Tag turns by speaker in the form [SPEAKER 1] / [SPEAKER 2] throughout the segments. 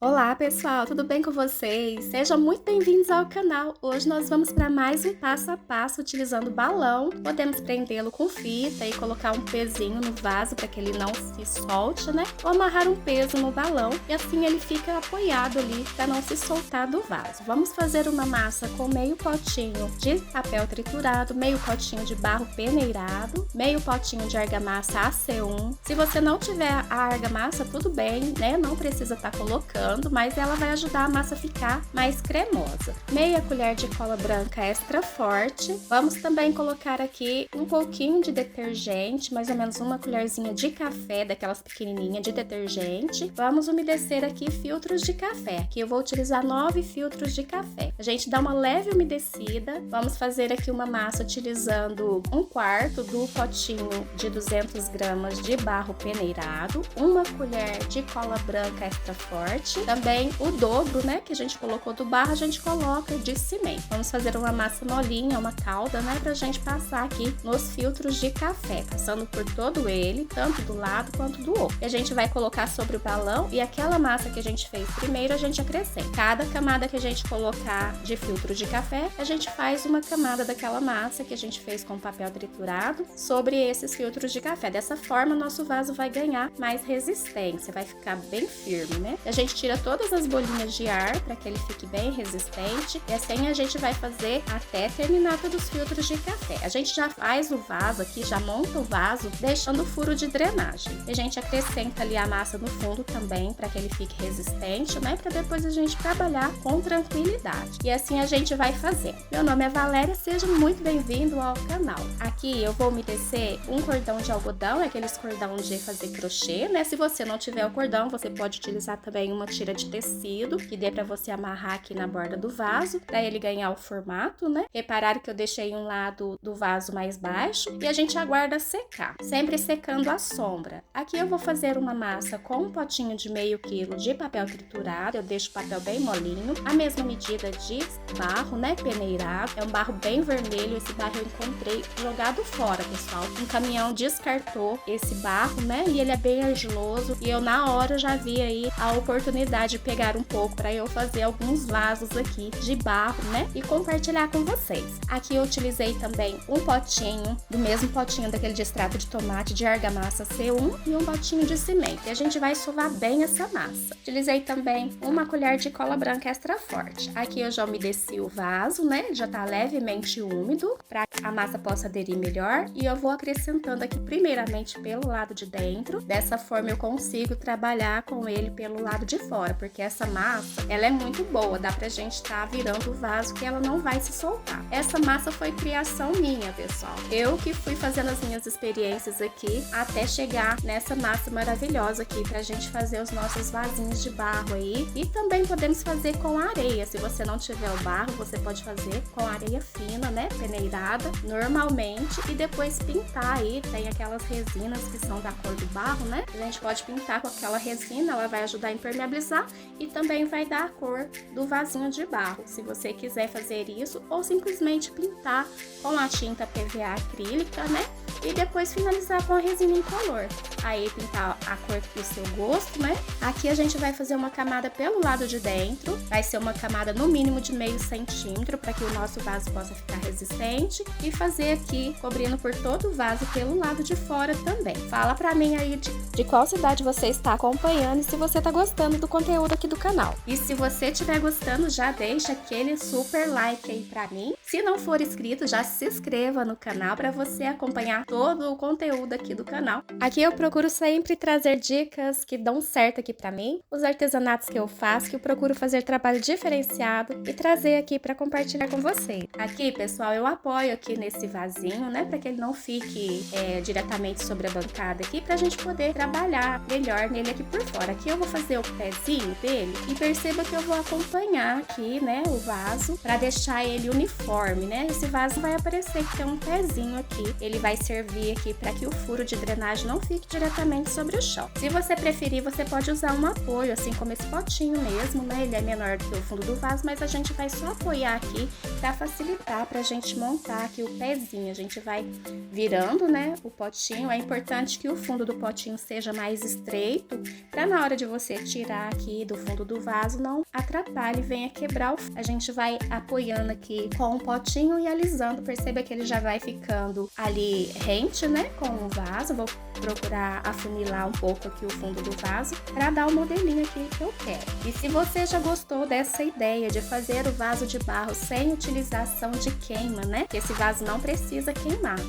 [SPEAKER 1] Olá pessoal, tudo bem com vocês? Sejam muito bem-vindos ao canal. Hoje nós vamos para mais um passo a passo utilizando balão. Podemos prendê-lo com fita e colocar um pezinho no vaso para que ele não se solte, né? Ou amarrar um peso no balão e assim ele fica apoiado ali para não se soltar do vaso. Vamos fazer uma massa com meio potinho de papel triturado, meio potinho de barro peneirado, meio potinho de argamassa AC1. Se você não tiver a argamassa, tudo bem, né? Não precisa estar colocando, mas ela vai ajudar a massa a ficar mais cremosa. Meia colher de cola branca extra forte. Vamos também colocar aqui um pouquinho de detergente, mais ou menos uma colherzinha de café, daquelas pequenininhas de detergente. Vamos umedecer aqui filtros de café. Aqui eu vou utilizar 9 filtros de café. A gente dá uma leve umedecida. Vamos fazer aqui uma massa utilizando 1/4 do potinho de 200 gramas de barro peneirado, uma colher de cola branca extra forte. Também o dobro, né, que a gente colocou do barro, a gente coloca de cimento. Vamos fazer uma massa molinha, uma calda, né, pra gente passar aqui nos filtros de café, passando por todo ele, tanto do lado quanto do outro. E a gente vai colocar sobre o balão e aquela massa que a gente fez primeiro, a gente acrescenta. Cada camada que a gente colocar de filtro de café, a gente faz uma camada daquela massa que a gente fez com papel triturado sobre esses filtros de café. Dessa forma, nosso vaso vai ganhar mais resistência, vai ficar bem firme, né? A gente tira todas as bolinhas de ar para que ele fique bem resistente e assim a gente vai fazer até terminar todos os filtros de café. A gente já faz o vaso aqui, já monta o vaso deixando o furo de drenagem. E a gente acrescenta ali a massa no fundo também para que ele fique resistente, né? Para depois a gente trabalhar com tranquilidade. E assim a gente vai fazer. Meu nome é Valéria, seja muito bem-vindo ao canal. Aqui eu vou umedecer um cordão de algodão, aqueles cordão de fazer crochê, né? Se você não tiver o cordão, você pode utilizar também uma tira de tecido que dê para você amarrar aqui na borda do vaso, para ele ganhar o formato, né? Reparar que eu deixei um lado do vaso mais baixo e a gente aguarda secar, sempre secando a sombra. Aqui eu vou fazer uma massa com um potinho de meio quilo de papel triturado, eu deixo o papel bem molinho, a mesma medida de barro, né? Peneirado, é um barro bem vermelho, esse barro eu encontrei jogado fora, pessoal. Um caminhão descartou esse barro, né? E ele é bem argiloso e eu na hora já vi aí a oportunidade de pegar um pouco para eu fazer alguns vasos aqui de barro, né? E compartilhar com vocês. Aqui eu utilizei também um potinho, do mesmo potinho daquele de extrato de tomate de argamassa C1 e um potinho de cimento. E a gente vai sovar bem essa massa. Utilizei também uma colher de cola branca extra forte. Aqui eu já umedeci o vaso, né? Já tá levemente úmido para que a massa possa aderir melhor. E eu vou acrescentando aqui primeiramente pelo lado de dentro. Dessa forma eu consigo trabalhar com ele pelo lado de fora, porque essa massa, ela é muito boa, dá pra gente tá virando o vaso que ela não vai se soltar. Essa massa foi criação minha, pessoal. Eu que fui fazendo as minhas experiências aqui até chegar nessa massa maravilhosa aqui pra gente fazer os nossos vasinhos de barro aí. E também podemos fazer com areia. Se você não tiver o barro, você pode fazer com areia fina, né, peneirada, normalmente, e depois pintar aí. Tem aquelas resinas que são da cor do barro, né? A gente pode pintar com aquela resina, ela vai ajudar a impermeabilizar e também vai dar a cor do vasinho de barro, se você quiser fazer isso, ou simplesmente pintar com a tinta PVA acrílica, né? E depois finalizar com a resina incolor. Aí pintar a cor do seu gosto, né? Aqui a gente vai fazer uma camada pelo lado de dentro, vai ser uma camada no mínimo de meio centímetro para que o nosso vaso possa ficar resistente e fazer aqui cobrindo por todo o vaso pelo lado de fora também. Fala pra mim aí de qual cidade você está acompanhando e se você tá gostando do conteúdo aqui do canal. E se você estiver gostando, já deixa aquele super like aí pra mim. Se não for inscrito, já se inscreva no canal para você acompanhar todo o conteúdo aqui do canal. Aqui eu procuro sempre trazer dicas que dão certo aqui pra mim, os artesanatos que eu faço, que eu procuro fazer trabalho diferenciado e trazer aqui para compartilhar com vocês. Aqui, pessoal, eu apoio aqui nesse vasinho, né, para que ele não fique diretamente sobre a bancada aqui, pra gente poder trabalhar melhor nele aqui por fora. Aqui eu vou fazer o pezinho dele e perceba que eu vou acompanhar aqui, né, o vaso para deixar ele uniforme, né? Esse vaso vai aparecer que tem um pezinho aqui, ele vai se servir aqui para que o furo de drenagem não fique diretamente sobre o chão. Se você preferir, você pode usar um apoio, assim como esse potinho mesmo, né? Ele é menor do que o fundo do vaso, mas a gente vai só apoiar aqui para facilitar pra gente montar aqui o pezinho. A gente vai virando, né, o potinho. É importante que o fundo do potinho seja mais estreito, para na hora de você tirar aqui do fundo do vaso não atrapalhe e venha quebrar o fundo. A gente vai apoiando aqui com o potinho e alisando. Perceba que ele já vai ficando ali rente, né, com o vaso. Vou procurar afunilar um pouco aqui o fundo do vaso para dar o modelinho aqui que eu quero. E se você já gostou dessa ideia de fazer o vaso de barro sem utilização de queima, né, que esse vaso não precisa queimar.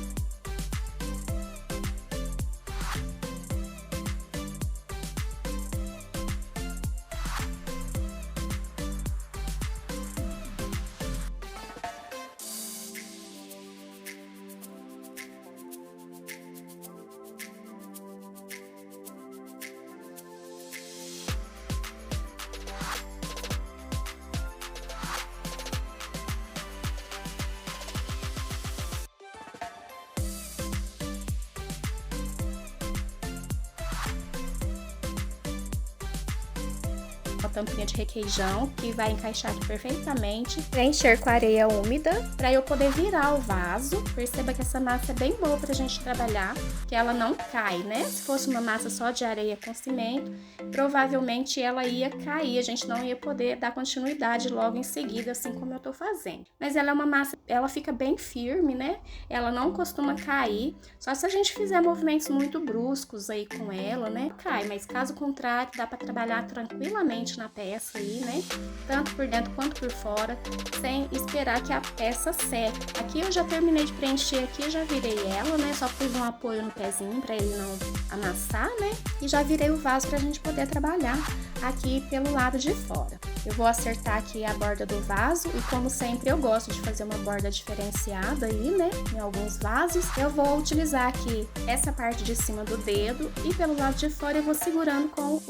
[SPEAKER 1] Uma tampinha de requeijão que vai encaixar aqui perfeitamente, preencher com areia úmida para eu poder virar o vaso. Perceba que essa massa é bem boa pra gente trabalhar, que ela não cai, né? Se fosse uma massa só de areia com cimento, provavelmente ela ia cair, a gente não ia poder dar continuidade logo em seguida, assim como eu tô fazendo. Mas ela é uma massa, ela fica bem firme, né? Ela não costuma cair, só se a gente fizer movimentos muito bruscos aí com ela, né? Cai, mas caso contrário, dá para trabalhar tranquilamente na peça aí, né? Tanto por dentro quanto por fora, sem esperar que a peça seque. Aqui eu já terminei de preencher aqui, já virei ela, né? Só pus um apoio no pezinho para ele não amassar, né? E já virei o vaso pra gente poder trabalhar aqui pelo lado de fora. Eu vou acertar aqui a borda do vaso e, como sempre, eu gosto de fazer uma borda diferenciada aí, né? Em alguns vasos. Eu vou utilizar aqui essa parte de cima do dedo e pelo lado de fora eu vou segurando com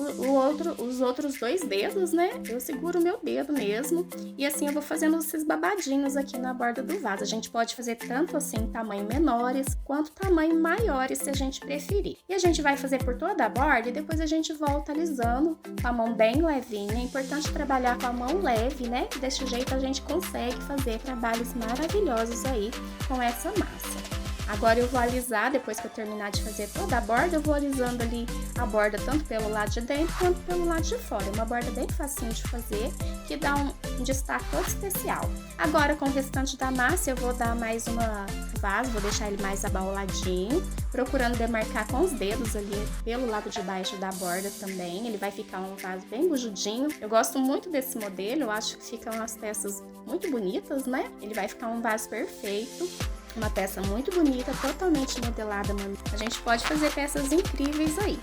[SPEAKER 1] os outros dois dedos, né? Eu seguro o meu dedo mesmo e assim eu vou fazendo esses babadinhos aqui na borda do vaso. A gente pode fazer tanto assim tamanho menores quanto tamanho maiores, se a gente preferir. E a gente vai fazer por toda a borda e depois a gente volta alisando com a mão bem levinha. É importante trabalhar com a mão leve, né? Desse jeito a gente consegue fazer trabalhos maravilhosos aí com essa massa. Agora eu vou alisar, depois que eu terminar de fazer toda a borda, eu vou alisando ali a borda tanto pelo lado de dentro quanto pelo lado de fora. É uma borda bem facinho de fazer, que dá um destaque todo especial. Agora, com o restante da massa, eu vou dar mais uma vaso, vou deixar ele mais abauladinho, procurando demarcar com os dedos ali pelo lado de baixo da borda também. Ele vai ficar um vaso bem bujudinho. Eu gosto muito desse modelo, eu acho que ficam umas peças muito bonitas, né? Ele vai ficar um vaso perfeito. Uma peça muito bonita, totalmente modelada, mano. A gente pode fazer peças incríveis aí.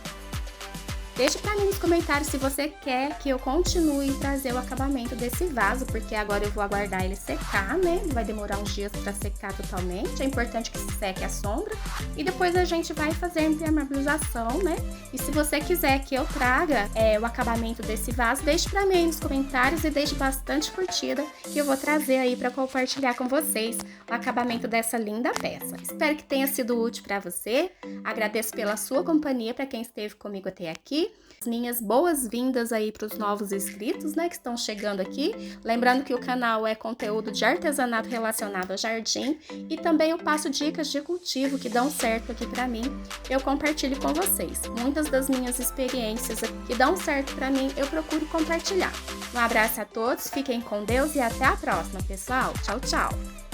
[SPEAKER 1] Deixe pra mim nos comentários se você quer que eu continue a trazer o acabamento desse vaso, porque agora eu vou aguardar ele secar, né? Vai demorar uns dias pra secar totalmente. É importante que seque a sombra. E depois a gente vai fazer a impermeabilização, né? E se você quiser que eu traga o acabamento desse vaso, deixe pra mim aí nos comentários e deixe bastante curtida, que eu vou trazer aí pra compartilhar com vocês o acabamento dessa linda peça. Espero que tenha sido útil pra você. Agradeço pela sua companhia, pra quem esteve comigo até aqui. Minhas boas-vindas aí para os novos inscritos, né, que estão chegando aqui. Lembrando que o canal é conteúdo de artesanato relacionado ao jardim e também eu passo dicas de cultivo que dão certo aqui para mim. Eu compartilho com vocês. Muitas das minhas experiências que dão certo para mim, eu procuro compartilhar. Um abraço a todos, fiquem com Deus e até a próxima, pessoal. Tchau, tchau!